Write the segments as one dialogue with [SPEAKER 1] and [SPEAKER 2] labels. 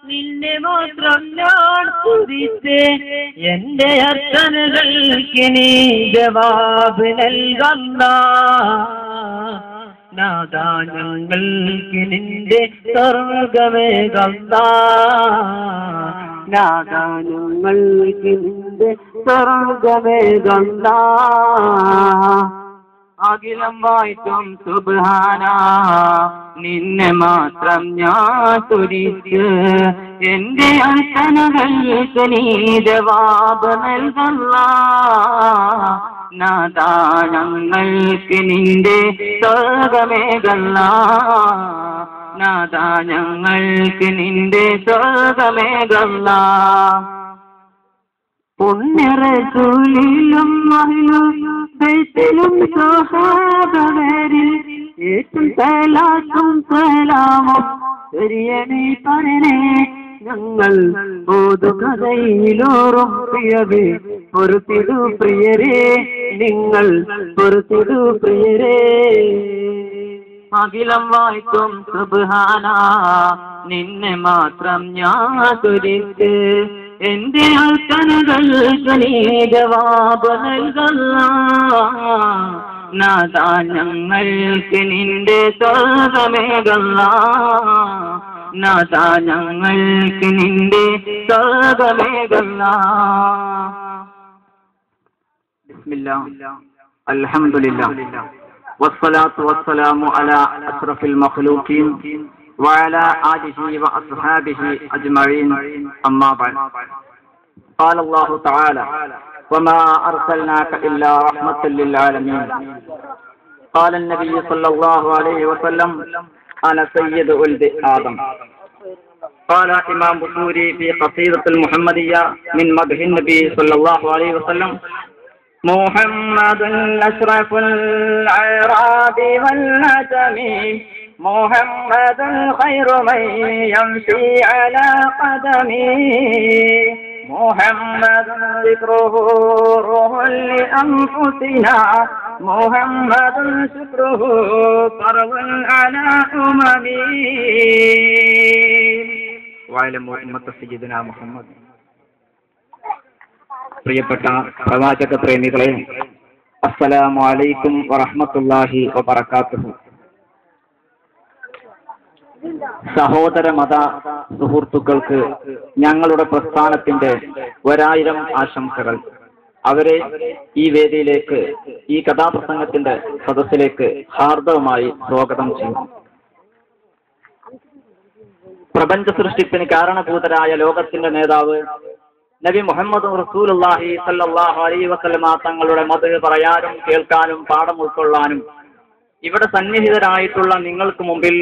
[SPEAKER 1] നിന്നെ മാത്രം ഞാൻ സ്തുതിച്ച് എന്റെ അർച്ചനകൾക്ക് നീ ജവാബ് നൽകണ്ട. നാദാ ഞങ്ങൾക്ക് നിന്റെ സ്വർഗമേകണ്ട. നാദാ ഞങ്ങൾക്ക് നിന്റെ സ്വർഗമേകണ്ട. അഖിലം വായിക്കും സുബ്ഹാന നിന്നെ മാത്രം ഞാൻ സ്തുതിച്ച് എന്റെ അർച്ചനകൾക്ക് നീ ജവാബ് നൽകല്ല. നാദാ ഞങ്ങൾക്ക് നിന്റെ സ്വർഗമേകല്ല. നാദാ ഞങ്ങൾക്ക് നിന്റെ സ്വർഗമേകല്ല. പുണ്യറസൂലിലും ബൈത്തിലും സ്വഹാബവരിൽ ഏറ്റവും സലാത്തും സലാമും ശരിയണേ പറയണേ. ഞങ്ങൾ ഓതുകഥയിലോറും പ്രിയവേ പൊറുത്തിടു പ്രിയരേ, നിങ്ങൾ പൊറുത്തിടു പ്രിയരേ. അഖിലം വായിക്കും സുബ്ഹാന നിന്നെ മാത്രം ഞാൻ സ്തുതിച്ച് എന്റെ അർച്ചനകൾക്ക് നീ ജവാബ് നൽകല്ല. നാദാ ഞങ്ങൾക്ക് നിന്റെ സ്വർഗമേകല്ല. നാദാ ഞങ്ങൾക്ക് നിന്റെ സ്വർഗമേകല്ല. ബിസ്മില്ലാഹ് അൽഹംദുലില്ലാഹ് വസ്സലാത്തു വസ്സലാമു അലാ അഷ്റഫിൽ മഖ്ലൂഖീൻ وعلى آله وأصحابه أجمعين أما بعد. قال الله تعالى وما أرسلناك إلا رحمة للعالمين. قال النبي صلى الله عليه وسلم أنا سيد ولد آدم. قال إمام بصوري في قصيدة المحمدية من مدح النبي صلى الله عليه وسلم محمد أشرف الأعراب والعجم محمد خير من يمشي على قدمه محمد ذكره روح لأنفسنا محمد شكره فرض على أممي وعلموا أمة سيدنا محمد. പ്രിയപ്പെട്ട പ്രവാചക പ്രേമികളെ, അസ്സലാമു അലൈക്കും വറഹ്മത്തുള്ളാഹി വബറകാതുഹു. സഹോദര മത സുഹൃത്തുക്കൾക്ക് ഞങ്ങളുടെ പ്രസ്ഥാനത്തിന്റെ 1000 ആശംസകൾ. അവരെ ഈ വേദിയിലേക്ക്, ഈ കഥാപ്രസംഗത്തിന്റെ സദസ്സിലേക്ക് ഹാർദവമായി സ്വാഗതം ചെയ്യുന്നു. പ്രപഞ്ച സൃഷ്ടിപ്പിന് കാരണഭൂതരായ ലോകത്തിന്റെ നേതാവ് നബി മുഹമ്മദ് റസൂലുള്ളാഹി സ്വല്ലല്ലാഹു അലൈഹി വസല്ലമ തങ്ങളുടെ മദ്ഹ് പറയാനും കേൾക്കാനും പാഠം ഉൾക്കൊള്ളാനും ഇവിടെ സന്നിഹിതരായിട്ടുള്ള നിങ്ങൾക്ക് മുമ്പിൽ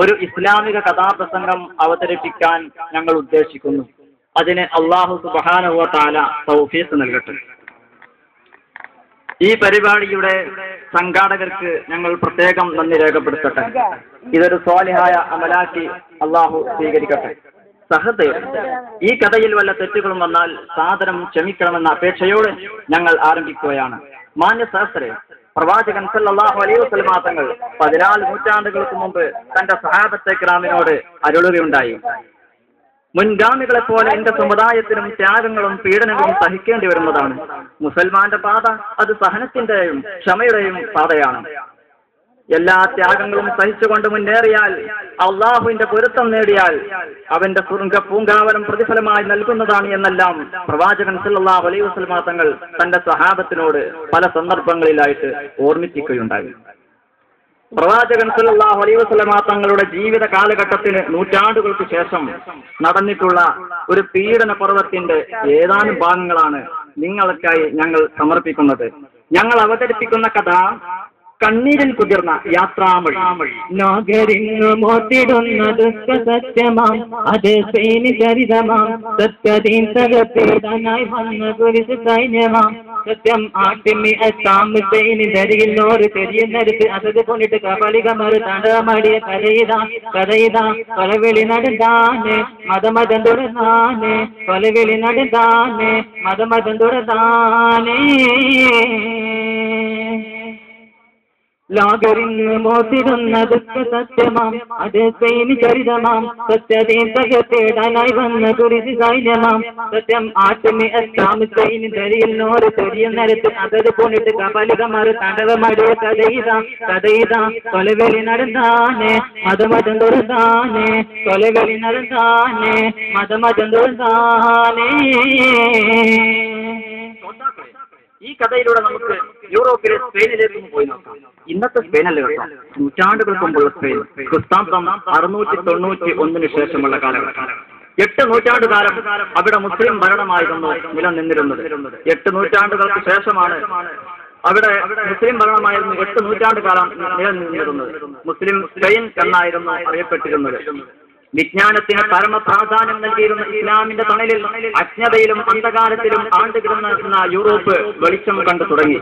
[SPEAKER 1] ഒരു ഇസ്ലാമിക കഥാപ്രസംഗം അവതരിപ്പിക്കാൻ ഞങ്ങൾ ഉദ്ദേശിക്കുന്നു. അതിന് അല്ലാഹു സുബ്ഹാനഹു വ തആല തൗഫീഖ് നൽകട്ടെ. ഈ പരിപാടിയുടെ സംഘാടകർക്ക് ഞങ്ങൾ പ്രത്യേകം നന്ദി രേഖപ്പെടുത്തട്ടെ. ഇതൊരു സ്വാലിഹായ അമലാക്കി അല്ലാഹു സ്വീകരിക്കട്ടെ. സഹൃദയർ, ഈ കഥയിൽ വല്ല തെറ്റുകളും വന്നാൽ സാദരം ക്ഷമിക്കണമെന്ന അപേക്ഷയോടെ ഞങ്ങൾ ആരംഭിക്കുകയാണ്. മാന്യ സഹസ്രേ, പ്രവാചകൻ സല്ലല്ലാഹു അലൈഹി വസല്ലമ തങ്ങൾ 14 നൂറ്റാണ്ടുകൾക്ക് മുമ്പ് തന്റെ സഹാബത്തെ കിറാമിനോട് അരുളുകയുണ്ടായി. മുൻഗാമികളെ പോലെ എന്റെ സമുദായത്തിനും ത്യാഗങ്ങളും പീഡനങ്ങളും സഹിക്കേണ്ടി വരുന്നതാണ്. മുസൽമാന്റെ പാത അത് സഹനത്തിന്റെയും ക്ഷമയുടെയും പാതയാണ്. എല്ലാ ത്യാഗങ്ങളും സഹിച്ചുകൊണ്ട് മുന്നേറിയാൽ, അള്ളാഹുവിന്റെ പൊരുത്തം നേടിയാൽ അവന്റെ സ്വർഗ്ഗ പൂങ്കാവനം പ്രതിഫലമായി നൽകുന്നതാണ് എന്നെല്ലാം പ്രവാചകൻ സല്ലല്ലാഹു അലൈഹി വസല്ലമ തങ്ങൾ തന്റെ സഹാബത്തിനോട് പല സന്ദർഭങ്ങളിലായിട്ട് ഓർമ്മിപ്പിക്കുകയുണ്ടായി. പ്രവാചകൻ സല്ലല്ലാഹു അലൈഹി വസല്ലമ തങ്ങളുടെ ജീവിത കാലഘട്ടത്തിന് നൂറ്റാണ്ടുകൾക്ക് ശേഷം നടന്നിട്ടുള്ള ഒരു പീഡന പർവ്വത്തിന്റെ ഏതാനും ഭാഗങ്ങളാണ് നിങ്ങൾക്കായി ഞങ്ങൾ സമർപ്പിക്കുന്നത്. ഞങ്ങൾ അവതരിപ്പിക്കുന്ന കഥ കണ്ണീരിൽ കുതിർന്ന യാത്രാമൊഴി.
[SPEAKER 2] നാഗരിങ്ങു മോത്തിടുന്നത് സത്യമാം, അത് ചരിതമാം, സത്യതീൻ തകർത്തിടാനായി വന്ന കുരിശ് സൈന്യമാം. സത്യം ആട്ടിമി അസാമ് സൈനി ധരിയിൽ നോറ് ചെരിയുന്നടുത്ത് അതത് കൊണ്ടിട്ട് കപളികമറ് തടമടിയ കഥയിതാ കൊലവിളി നടന്താന് മതമതം തുടർന്നാന് കൊലവിളി നടന്താന് മതമതം തുടർന്നാനേ. ലോകരിന്ന് മോത്തിടുന്ന ദുഃഖ സത്യമാം അത് സ്പെയിൻ ചരിതമാം സത്യതയും തകർത്തേടാനായി വന്ന കുറിച്ച് സൈന്യമാം സത്യം ആട്ടുമി അസ്സാം സ്പെയിൻ തെരിയിൽ നോറ് തെരിയ നിരത്ത് അതത് പോണിട്ട് കപലികമാറ് തടവമടേ കഥയിതാ കൊലവെളി നടന്നാനേ മതമതം തുറന്നാനേ കൊലവെളി നടന്നാനേ മതമതം തുറന്നാനേ.
[SPEAKER 1] ഈ കഥയിലൂടെ നമുക്ക് യൂറോപ്പിലെ സ്പെയിനിലേക്ക് പോയി നോക്കാം. ഇന്നത്തെ സ്പെയിനല്ല കേട്ടോ, നൂറ്റാണ്ടുകൾക്ക് മുമ്പുള്ള സ്പെയിൻ. ക്രിസ്താബ്ദം 691 ശേഷമുള്ള കാലഘട്ടം. 8 നൂറ്റാണ്ടുകാലം അവിടെ മുസ്ലിം ഭരണമായിരുന്നു നിലനിന്നിരുന്നത്. 8 നൂറ്റാണ്ടുകൾക്ക് ശേഷമാണ് അവിടെ മുസ്ലിം ഭരണമായിരുന്നു 8 നൂറ്റാണ്ട് കാലം നിലനിന്നിരുന്നത്. മുസ്ലിം സ്പെയിൻ എന്നായിരുന്നു അറിയപ്പെട്ടിരുന്നത്. വിജ്ഞാനത്തിന് പരമ പ്രാധാന്യം നൽകിയിരുന്ന ഇസ്ലാമിന്റെ തണലിൽ അജ്ഞതയിലും അന്ധകാരത്തിലും ആണ്ടുകിടന്ന യൂറോപ്പ് വെളിച്ചം കണ്ടു തുടങ്ങി.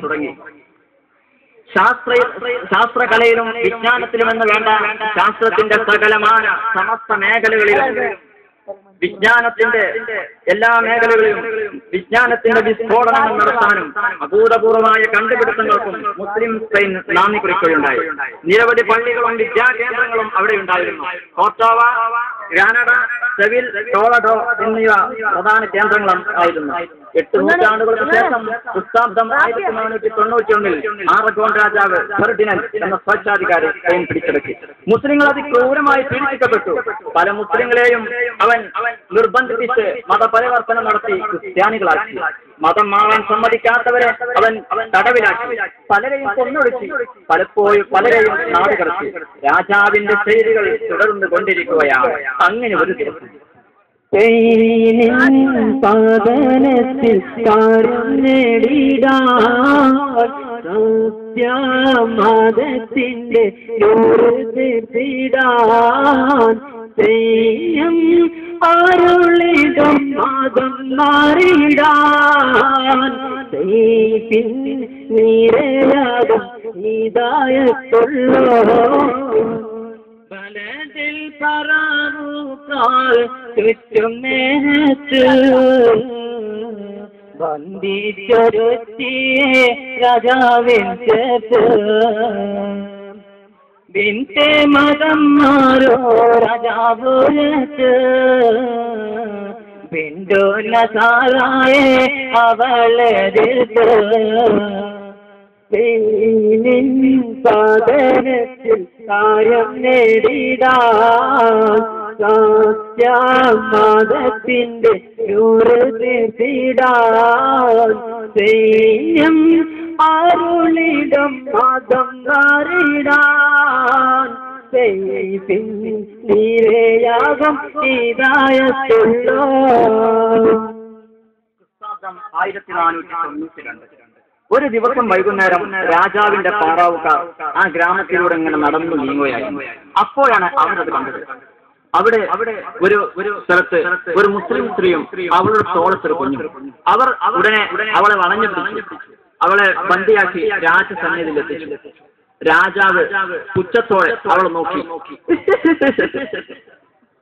[SPEAKER 1] ശാസ്ത്രകലയിലും വിജ്ഞാനത്തിലും എന്ന് വേണ്ട ശാസ്ത്രത്തിന്റെ സകലമായ സമസ്ത മേഖലകളിലും വിജ്ഞാനത്തിന്റെ എല്ലാ മേഖലകളിലും വിജ്ഞാനത്തിന്റെ വിസ്ഫോടനങ്ങൾ നടത്താനും അഭൂതപൂർവമായ കണ്ടുപിടുത്തങ്ങൾക്കും മുസ്ലിം സ്പെയിൻ നാന്ദി കുറിക്കുകയുണ്ടായി. നിരവധി പള്ളികളും വിദ്യാകേന്ദ്രങ്ങളും അവിടെ ഉണ്ടായിരുന്നു. കോർട്ടോവ, ഗ്രാനഡ, സെവിൽ, ടോളഡോ എന്നിവ പ്രധാന കേന്ദ്രങ്ങളായിരുന്നു. 8 നൂറ്റാണ്ടുകൾക്ക് ശേഷം ക്രിസ്താബ്ദം 1491 ആറഗോൺ രാജാവ് ഫെർഡിനൻഡ് എന്ന സ്വച്ഛാധികാരി സ്പെയിൻ പിടിച്ചെടുക്കി. മുസ്ലിങ്ങൾ അതിക്രൂരമായി പീഡിപ്പിക്കപ്പെട്ടു. പല മുസ്ലിങ്ങളെയും അവൻ നിർബന്ധിപ്പിച്ച് മതപരിവർത്തനം നടത്തി ക്രിസ്ത്യാനികളാക്കി. മതം മാറാൻ സമ്മതിക്കാത്തവരെ അവൻ തടവിലാക്കി. പലരെയും കൊന്നൊടുക്കി. പലരെയും നാടുകടത്തി. രാജാവിന്റെ ചെയ്തികൾ തുടർന്നു കൊണ്ടിരിക്കുകയാണ്. അങ്ങനെ ഒരു ദിവസം
[SPEAKER 2] പാദനത്തിൽ കാര്യം നേടിടാൻ സത്യമതത്തിന്റെ തീർത്തിടാൻ തെയ്യം അരുളിടും മതം മാറിടാൻ തെയ്പിൻ നീരയാകും ഹിദായത്തുള്ളോ ബലതിൽ പറവുകാൽ ചുറ്റും നേറ്റ് ബന്ധിച്ചൊരുത്തിയെ രാജാവിൻ ചേർത്ത് ബിൻത്തെ മതം മാറോ രാജാവുരത്ത് ബിന്ദു നസാറായെ അവളെതിർത്ത് സാധനത്തിൽ കാര്യം നേടിടാൻ സത്യമതത്തിന്റെ തീർത്തിടാൻ സൈന്യം അരുളിടം മതം മാറിടാൻ നീരയാകും ഹിദായത്തുള്ളോ.
[SPEAKER 1] 1492 ഒരു ദിവസം വൈകുന്നേരം രാജാവിന്റെ പാറാവുകാർ ആ ഗ്രാമത്തിലൂടെ ഇങ്ങനെ നടന്നു നീങ്ങുകയായിരുന്നു. അപ്പോഴാണ് അവരത് കണ്ടത്. അവിടെ ഒരു സ്ഥലത്ത് ഒരു മുസ്ലിം സ്ത്രീയും അവളുടെ തോളത്തൊരു കുഞ്ഞും. അവർ ഉടനെ അവളെ വളഞ്ഞു പിടിച്ചു. അവളെ ബന്ദിയാക്കി രാജസന്നിധിയിൽ എത്തിച്ചു. രാജാവ് പുച്ഛത്തോടെ അവളെ നോക്കി.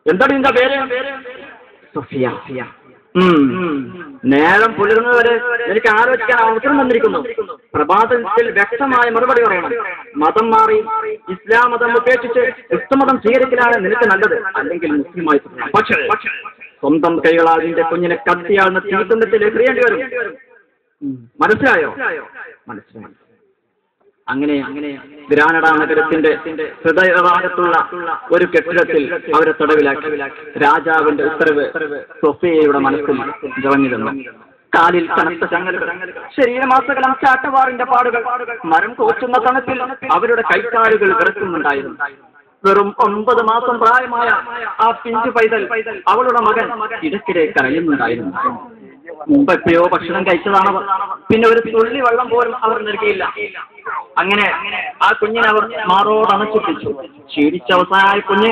[SPEAKER 1] എന്താണ് നിന്റെ പേര്? സഫിയ. നേരം പുലരുന്നവരെ എനിക്ക് ആലോചിക്കാൻ അവസരം തന്നിരിക്കുന്നു. പ്രഭാതത്തിൽ വ്യക്തമായ മറുപടി പറയണം. മതം മാറി ഇസ്ലാം മതം ഉപേക്ഷിച്ച് ക്രിസ്തുമതം സ്വീകരിക്കലാണ് നിനക്ക് നല്ലത്, അല്ലെങ്കിൽ മുസ്ലിമായി. പക്ഷേ സ്വന്തം കൈകളാൽ നിന്റെ കുഞ്ഞിനെ കത്തിയാളുന്ന തീർത്ഥത്തിൽ എറിയേണ്ടി വരും. മനസ്സിലായോ? മനസ്സിലായി. അങ്ങനെ ഗ്രാനഡ നഗരത്തിന്റെ ഹൃദയഭാഗത്തുള്ള ഒരു കെട്ടിടത്തിൽ അവരെ തടവിലാക്കി. രാജാവിന്റെ ഉത്തരവ് സൊഫിയയുടെ മനസ്സിൽ ജറഞ്ഞിരുന്നു. കാലിൽ കനത്ത ചങ്ങലുകൾ, ശരീരമാസകലം ചാട്ടവാറിന്റെ പാടുകൾ, മരം കോച്ചുന്ന തണുപ്പിൽ അവരുടെ കൈക്കാലുകൾ വിറക്കുന്നുണ്ടായിരുന്നു. വെറും 9 മാസം പ്രായമായ ആ പിഞ്ചു പൈതൽ, അവളുടെ മകൻ ഇടയ്ക്കിടെ കരയുന്നുണ്ടായിരുന്നു. മുമ്പെപ്പോഴോ ഭക്ഷണം കഴിച്ചതാണവർ. പിന്നെ ഒരു തുള്ളി വെള്ളം പോലും അവർ നൽകിയില്ല. അങ്ങനെ ആ കുഞ്ഞിനെ അവർ മാറോട് അണച്ചുപിടിച്ചു. ക്ഷീണിച്ച അവസാനമായ കുഞ്ഞ്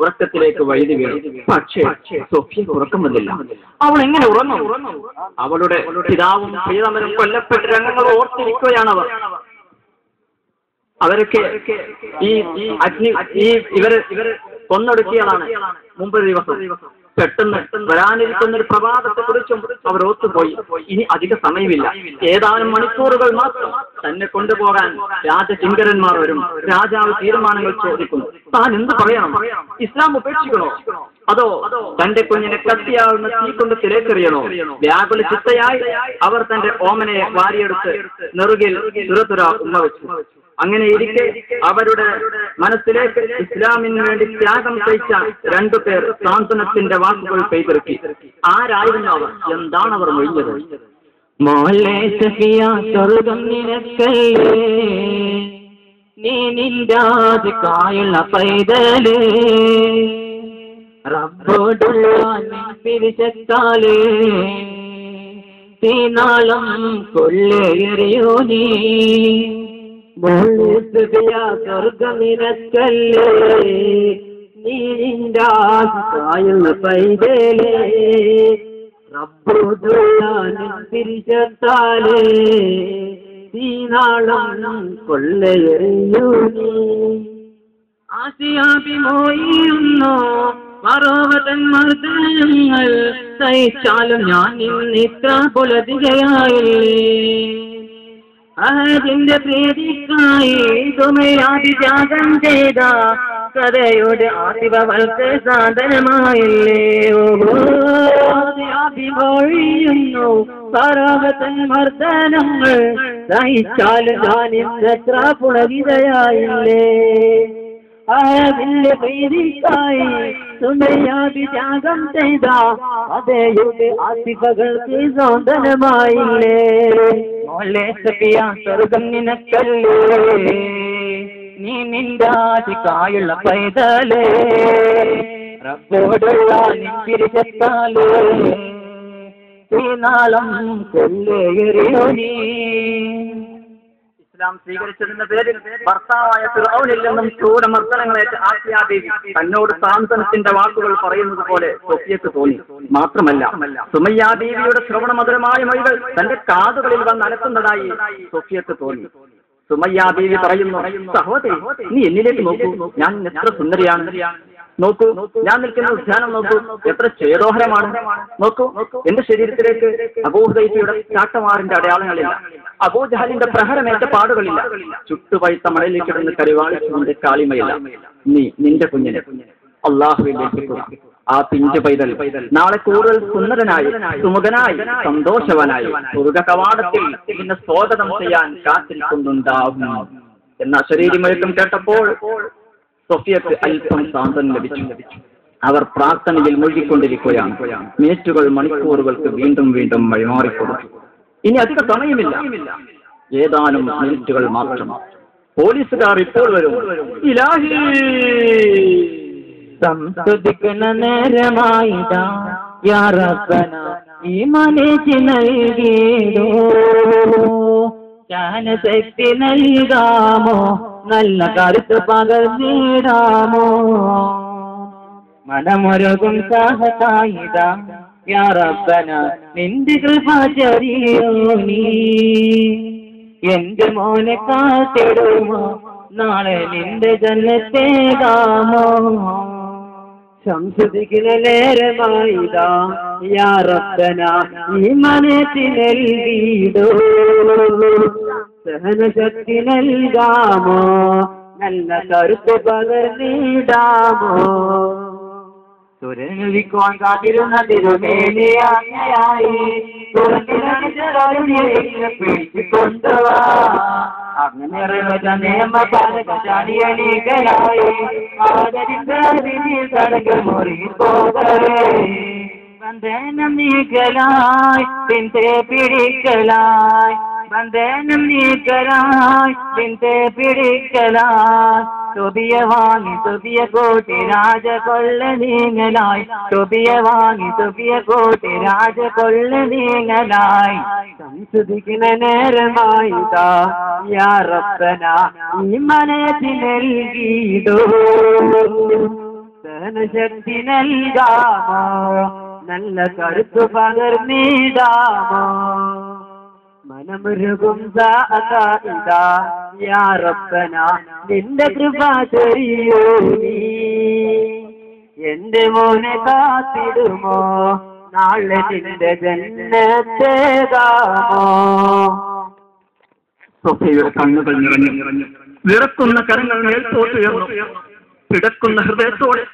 [SPEAKER 1] ഉറക്കത്തിലേക്ക് വഴുതി വീണു. പക്ഷേ സൊഫിയക്ക് ഉറക്കം വന്നില്ല. അവൾ എങ്ങനെ ഉറങ്ങും? അവളുടെ പിതാവും പ്രിയതമനും കൊല്ലപ്പെട്ട രംഗങ്ങൾ ഓർത്തിരിക്കുകയാണവർ. അവരൊക്കെ ഇവര് കൊന്നൊടുക്കിയതാണ് മുമ്പൊരു ദിവസം. പെട്ടെന്ന് വരാനിരിക്കുന്ന ഒരു പ്രഭാതത്തെ കുറിച്ചും അവർ ഓർത്തുപോയി. ഇനി അധിക സമയമില്ല, ഏതാനും മണിക്കൂറുകൾ മാത്രം. തന്നെ കൊണ്ടുപോകാൻ രാജകിങ്കരന്മാർ വരും. രാജാവ് തീരുമാനങ്ങൾ ചോദിക്കുന്നു. താൻ എന്ത് പറയണം? ഇസ്ലാം ഉപേക്ഷിക്കണോ, അതോ തന്റെ കുഞ്ഞിനെ കത്തിയാവുന്ന തീ കൊണ്ട് തിരക്കെറിയണോ? വ്യാകുല ചിത്തയായി അവർ തന്റെ ഓമനയെ വാരിയെടുത്ത് നെറുകിൽ തുരതുര ഉമ്മ വെച്ചു. അങ്ങനെ ഇരിക്കെ അവരുടെ മനസ്സിലേക്ക് ഇസ്ലാമിന് വേണ്ടി ത്യാഗം സഹിച്ച 2 പേർ സാന്ത്വനത്തിന്റെ വാക്കുകൾ പെയ്തിറക്കി. ആരായിരുന്നു അവർ? എന്താണ് അവർ മൊഴിഞ്ഞത്?
[SPEAKER 2] മോളെ സഫിയ സ്വർഗം നിനക്കല്ലേ, നീ നിന്റാതിക്കായുള്ള പൈതലേ, റബ്ബോടുള്ള പിരിച്ചത്താലേ തീനാളം കൊള്ളേറിയോ നീ. മോളെ സഫിയ സ്വർഗം നിനക്കല്ലേ, നീ നിന്റാതിക്കായുള്ള പൈതലേ, തിരിച്ചത്താലേ തീനാളം കൊള്ളയെറിയൂ നീ. ആസിയാഭിമോയിരുന്നു പർവ്വതൻ മർദ്ദനങ്ങൾ സഹിച്ചാലും ഞാൻ ഇന്നിത്ര പുലതികയായില്ലേ. അഹദിന്റെ പ്രീതിക്കായി സുമയാഭിത്യാഗം ചെയ്ത കഥയുടെ ആദിവൾക്ക് സാധനമായില്ലേ. അഭിമൊഴിയുന്നു പർവ്വതൻ മർദ്ദനങ്ങൾ സഹിച്ചാലും ഞാൻ ഇന്നത്ര പുളകിതയായില്ലേ. അഹദിന്റെ പ്രീതിക്കായി സുമയാഭിത്യാഗം ചെയ്ത കഥയുടെ ആദിവകൾക്ക് സാധനമായില്ലേ. മോളെ സഫിയ സ്വർഗം നിനക്കല്ലേ, നീ നിന്റാതിക്കായുള്ള പൈതലേ, റബ്ബോടുള്ള പിരിച്ചത്താലേ തീനാളം കൊള്ളേറിയോ നീ.
[SPEAKER 1] ഇസ്ലാം സ്വീകരിച്ചതിന്റെ പേരിൽ ഭർത്താവായ ഫിർഔനിൽ നിന്നും ക്രൂരമർദ്ദനങ്ങളേറ്റ ആസിയാ ബീവി തന്നോട് സാന്ത്വനത്തിന്റെ വാക്കുകൾ പറയുന്നത് പോലെ സൊഫിയക്ക് തോന്നി. മാത്രമല്ല, സുമയ്യാ ബീവിയുടെ ശ്രവണമധുരമായ മൊഴികൾ തന്റെ കാതുകളിൽ വന്ന് അലക്കുന്നതായി സൊഫിയക്ക് തോന്നി. സുമയ്യാ ബീവി പറയുന്നു, സഹോദരി, നീ എന്നിലേക്ക് നോക്കൂ, ഞാൻ എത്ര സുന്ദരിയാണ്. നോക്കൂ, ഞാൻ നിൽക്കുന്ന ഉദ്യാനം നോക്കൂ, എത്ര ചേതോഹരമാണ്. നോക്കൂ, എന്റെ ശരീരത്തിലേക്ക് അബൂഹുദൈഫയുടെ ചാട്ടമാറിന്റെ അടയാളങ്ങളില്ല, അബൂജഹലിന്റെ പ്രഹരമേറ്റ പാടുകളില്ല, ചുട്ടുപഴുത്ത മണലിലേക്ക് കിടന്ന് കരിവാളിച്ചുകൊണ്ട് കാളിമയില്ല. നീ നിന്റെ കുഞ്ഞിനെ അള്ളാഹുവിലേക്ക് ആ പിഞ്ചു പൈതൽ നാളെ കൂടുതൽ സുന്ദരനായി സുമുഖനായി സന്തോഷവനായി സ്വർഗ കവാടത്തിൽ ഇതിനെ സ്വാഗതം ചെയ്യാൻ കാത്തിരിക്കുന്നുണ്ടാവും എന്ന ശരീരമൊഴുക്കം കേട്ടപ്പോൾ സൊഫിയക്ക് അല്പം സാന്ത്വനം ലഭിച്ചു. അവർ പ്രാർത്ഥനയിൽ മുഴുകിക്കൊണ്ടിരിക്കുകയാണ്. മിനിറ്റുകൾ മണിക്കൂറുകൾക്ക് വീണ്ടും വീണ്ടും വഴിമാറിക്കൊടുത്തു. ഇനി അധിക സമയമില്ല, ഏതാനും മിനിറ്റുകൾ മാത്രം. പോലീസുകാർ ഇപ്പോൾ വരും. ഇലാഹി,
[SPEAKER 2] സംസ്തുതിക്കുന്ന നേരമായിതാ യാ റബ്ബന ഈമാനേക്ക് നൽകിയിടൂ. ജ്ഞാനശക്തി നൽകാമോ, നല്ല കരുത്ത് പകർന്നിടാമോ. മനമൊരുകും സാഹസായിതാ യാ റബ്ബന നിന്റെ കൃപ ചൊരിയൂ നീ. എന്റെ മോനെ കാത്തിടുമോ, നാളെ നിന്റെ ജന്നത്തേകാമോ. സംസ്തുതിക്കുന്ന നേരമായിതാ യാ റബ്ബന ഈമാനേക്ക് നൽകിയിടൂ. സഹനശക്തി നൽകാമോ, നല്ല കരുത്ത് പകർന്നിടാമോ. തുരനുവിക്കുവാൻ കാത്തിരുന്ന തിരുമേനിയായി പിടിച്ചുകൊണ്ടുവാ. അങ്ങനെ നിയമപാലകരായി ആദരിക്കൽ മുറി പോകേ. ബന്ധനം നീക്കലായി പിന്തേ പിടിക്കലായി, ബന്ധനം നീക്കലായി പിന്തേ പിടിക്കലായി. തൊബിയ വാങ്ങി തൊബിയ കോട്ടി രാജ കൊള്ള നീങ്ങലായി, തൊബിയ വാങ്ങി തൊബിയ കോട്ടി രാജ കൊള്ള നീങ്ങലായി. സംസ്തുതിക്കുന്ന നേരമായിതാ യാ റബ്ബന ഈമാനേക്ക് നൽകിയിടൂ. സഹനശക്തി നൽകാമോ, നല്ല കരുത്ത് പകർന്നിടാമോ. മനമൃഗും ഇതാ യാ റബ്ബന നിന്റെ കൃപ ചൊരിയൂ നീ. എന്റെ മോനെ കാത്തിടുമോ നാളെ നിന്റെ ജന്നത്തേതാമോ.
[SPEAKER 1] സൊഫിയയുടെ കണ്ണുകൾ നിറഞ്ഞു, വിറക്കുന്ന കരങ്ങൾ മേൽപോട്ടുയർന്നു, പിടക്കുന്ന ഹൃദയത്തോടെ